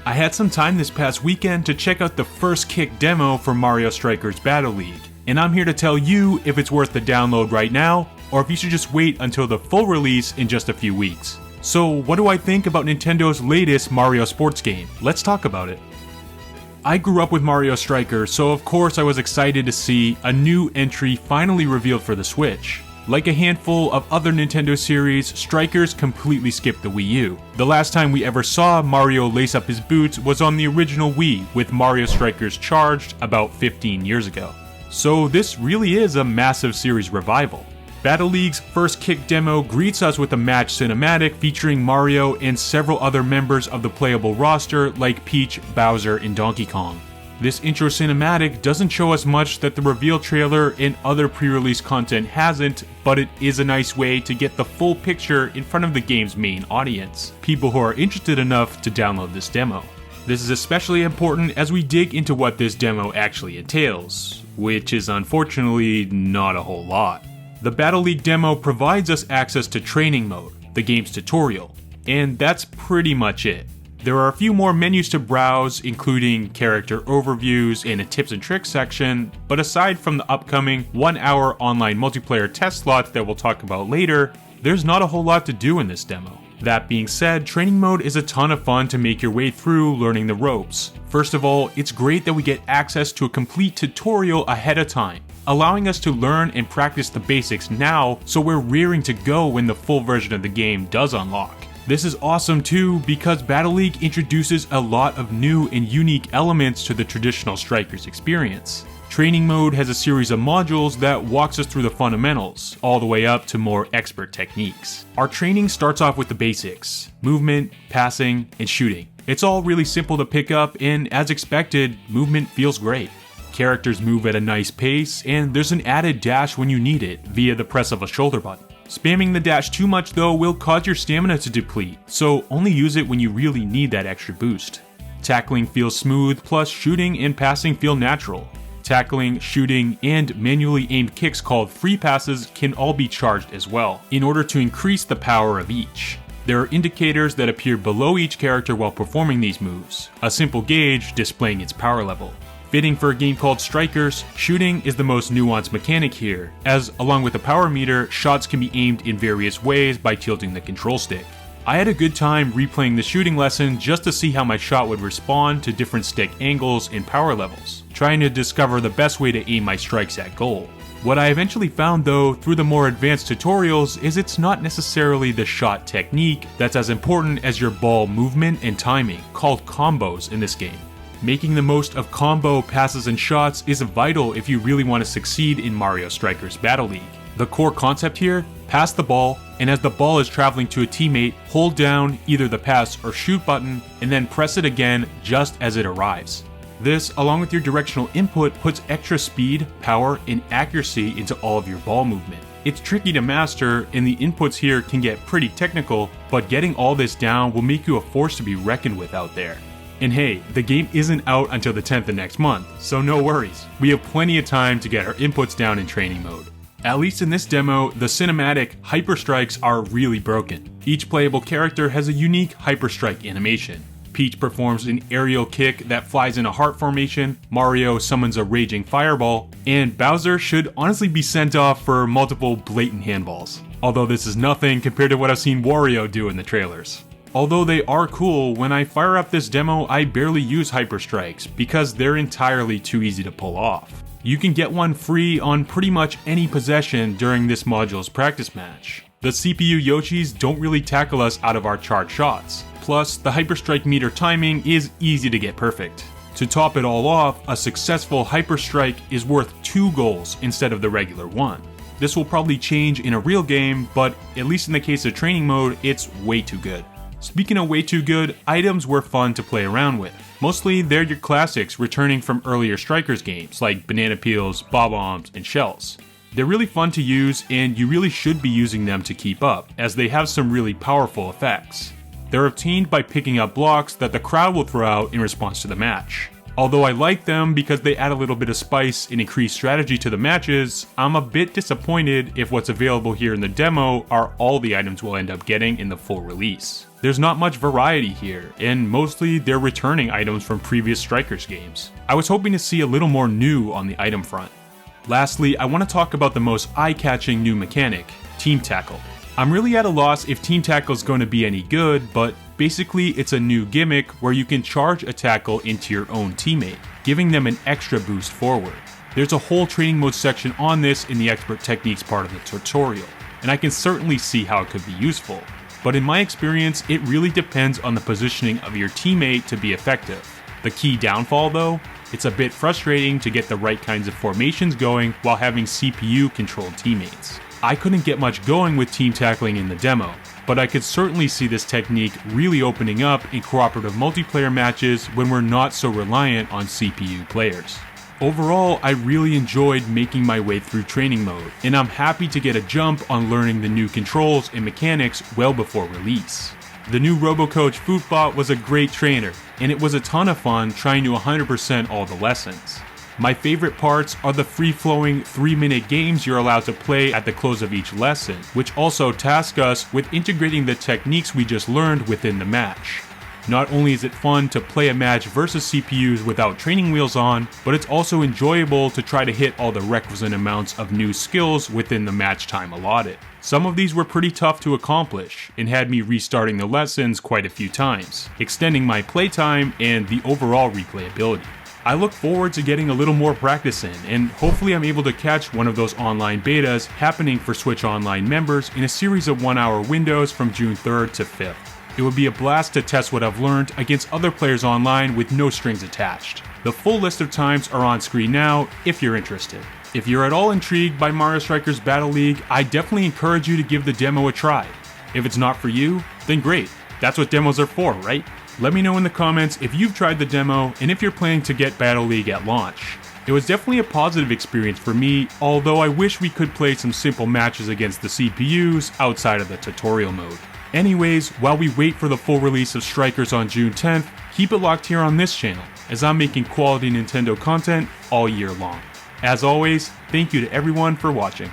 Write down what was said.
I had some time this past weekend to check out the first kick demo for Mario Strikers Battle League, and I'm here to tell you if it's worth the download right now, or if you should just wait until the full release in just a few weeks. So what do I think about Nintendo's latest Mario sports game? Let's talk about it. I grew up with Mario Strikers, so of course I was excited to see a new entry finally revealed for the Switch. Like a handful of other Nintendo series, Strikers completely skipped the Wii U. The last time we ever saw Mario lace up his boots was on the original Wii, with Mario Strikers Charged about 15 years ago. So this really is a massive series revival. Battle League's first kick demo greets us with a match cinematic featuring Mario and several other members of the playable roster like Peach, Bowser, and Donkey Kong. This intro cinematic doesn't show us much that the reveal trailer and other pre-release content hasn't, but it is a nice way to get the full picture in front of the game's main audience, people who are interested enough to download this demo. This is especially important as we dig into what this demo actually entails, which is unfortunately not a whole lot. The Battle League demo provides us access to Training Mode, the game's tutorial, and that's pretty much it. There are a few more menus to browse, including character overviews and a tips and tricks section, but aside from the upcoming 1-hour online multiplayer test slot that we'll talk about later, there's not a whole lot to do in this demo. That being said, Training Mode is a ton of fun to make your way through learning the ropes. First of all, it's great that we get access to a complete tutorial ahead of time, allowing us to learn and practice the basics now so we're rearing to go when the full version of the game does unlock. This is awesome too because Battle League introduces a lot of new and unique elements to the traditional Strikers experience. Training Mode has a series of modules that walks us through the fundamentals, all the way up to more expert techniques. Our training starts off with the basics: movement, passing, and shooting. It's all really simple to pick up, and as expected, movement feels great. Characters move at a nice pace, and there's an added dash when you need it via the press of a shoulder button. Spamming the dash too much though will cause your stamina to deplete, so only use it when you really need that extra boost. Tackling feels smooth, plus shooting and passing feel natural. Tackling, shooting, and manually aimed kicks called free passes can all be charged as well, in order to increase the power of each. There are indicators that appear below each character while performing these moves, a simple gauge displaying its power level. Fitting for a game called Strikers, shooting is the most nuanced mechanic here, as along with the power meter, shots can be aimed in various ways by tilting the control stick. I had a good time replaying the shooting lesson just to see how my shot would respond to different stick angles and power levels, trying to discover the best way to aim my strikes at goal. What I eventually found though, through the more advanced tutorials, is it's not necessarily the shot technique that's as important as your ball movement and timing, called combos in this game. Making the most of combo passes and shots is vital if you really want to succeed in Mario Strikers Battle League. The core concept here: pass the ball, and as the ball is traveling to a teammate, hold down either the pass or shoot button, and then press it again just as it arrives. This, along with your directional input, puts extra speed, power, and accuracy into all of your ball movement. It's tricky to master, and the inputs here can get pretty technical, but getting all this down will make you a force to be reckoned with out there. And hey, the game isn't out until the 10th of next month, so no worries. We have plenty of time to get our inputs down in Training Mode. At least in this demo, the cinematic Hyper Strikes are really broken. Each playable character has a unique Hyper Strike animation. Peach performs an aerial kick that flies in a heart formation, Mario summons a raging fireball, and Bowser should honestly be sent off for multiple blatant handballs. Although this is nothing compared to what I've seen Wario do in the trailers. Although they are cool, when I fire up this demo, I barely use Hyper Strikes because they're entirely too easy to pull off. You can get one free on pretty much any possession during this module's practice match. The CPU Yoshis don't really tackle us out of our charged shots. Plus, the Hyper Strike meter timing is easy to get perfect. To top it all off, a successful Hyper Strike is worth 2 goals instead of the regular one. This will probably change in a real game, but at least in the case of Training Mode, it's way too good. Speaking of way too good, items were fun to play around with. Mostly they're your classics returning from earlier Strikers games like banana peels, bob-ombs, and shells. They're really fun to use, and you really should be using them to keep up, as they have some really powerful effects. They're obtained by picking up blocks that the crowd will throw out in response to the match. Although I like them because they add a little bit of spice and increased strategy to the matches, I'm a bit disappointed if what's available here in the demo are all the items we'll end up getting in the full release. There's not much variety here, and mostly they're returning items from previous Strikers games. I was hoping to see a little more new on the item front. Lastly, I want to talk about the most eye-catching new mechanic, Team Tackle. I'm really at a loss if Team Tackle is going to be any good, but basically it's a new gimmick where you can charge a tackle into your own teammate, giving them an extra boost forward. There's a whole training mode section on this in the expert techniques part of the tutorial, and I can certainly see how it could be useful. But in my experience, it really depends on the positioning of your teammate to be effective. The key downfall though, it's a bit frustrating to get the right kinds of formations going while having CPU controlled teammates. I couldn't get much going with team tackling in the demo, but I could certainly see this technique really opening up in cooperative multiplayer matches when we're not so reliant on CPU players. Overall, I really enjoyed making my way through training mode, and I'm happy to get a jump on learning the new controls and mechanics well before release. The new RoboCoach Footbot was a great trainer, and it was a ton of fun trying to 100% all the lessons. My favorite parts are the free-flowing 3-minute games you're allowed to play at the close of each lesson, which also task us with integrating the techniques we just learned within the match. Not only is it fun to play a match versus CPUs without training wheels on, but it's also enjoyable to try to hit all the requisite amounts of new skills within the match time allotted. Some of these were pretty tough to accomplish, and had me restarting the lessons quite a few times, extending my playtime and the overall replayability. I look forward to getting a little more practice in, and hopefully I'm able to catch one of those online betas happening for Switch Online members in a series of 1-hour windows from June 3rd to 5th. It would be a blast to test what I've learned against other players online with no strings attached. The full list of times are on screen now if you're interested. If you're at all intrigued by Mario Strikers Battle League, I definitely encourage you to give the demo a try. If it's not for you, then great. That's what demos are for, right? Let me know in the comments if you've tried the demo and if you're planning to get Battle League at launch. It was definitely a positive experience for me, although I wish we could play some simple matches against the CPUs outside of the tutorial mode. Anyways, while we wait for the full release of Strikers on June 10th, keep it locked here on this channel, as I'm making quality Nintendo content all year long. As always, thank you to everyone for watching.